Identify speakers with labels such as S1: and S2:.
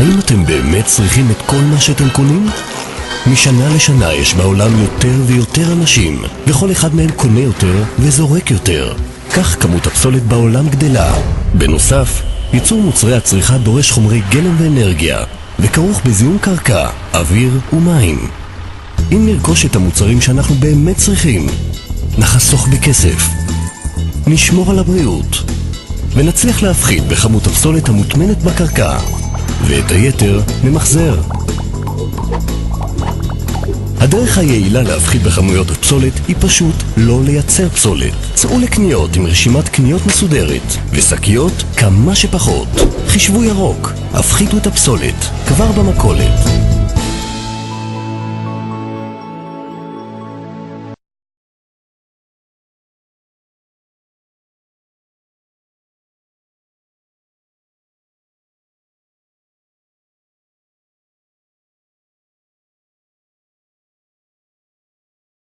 S1: האם אתם באמת צריכים את כל מה שאתם קונים? משנה לשנה יש בעולם יותר ויותר אנשים, וכל אחד מהם קונה יותר וזורק יותר. כך כמות הפסולת בעולם גדלה. בנוסף, ייצור מוצרי הצריכה דורש חומרי גלם ואנרגיה, וכרוך בזיהום קרקע, אוויר ומים. אם נרכוש את המוצרים שאנחנו באמת צריכים, נחסוך בכסף, נשמור על הבריאות, ונצליח להפחית בכמות הפסולת המוטמנת בקרקע, ואת היתר נמחזר. הדרך היעילה להפחית בכמויות הפסולת היא פשוט לא לייצר פסולת. צאו לקניות עם רשימת קניות מסודרת, ושקיות כמה שפחות. חישבו ירוק, הפחיתו את הפסולת, כבר במכולת.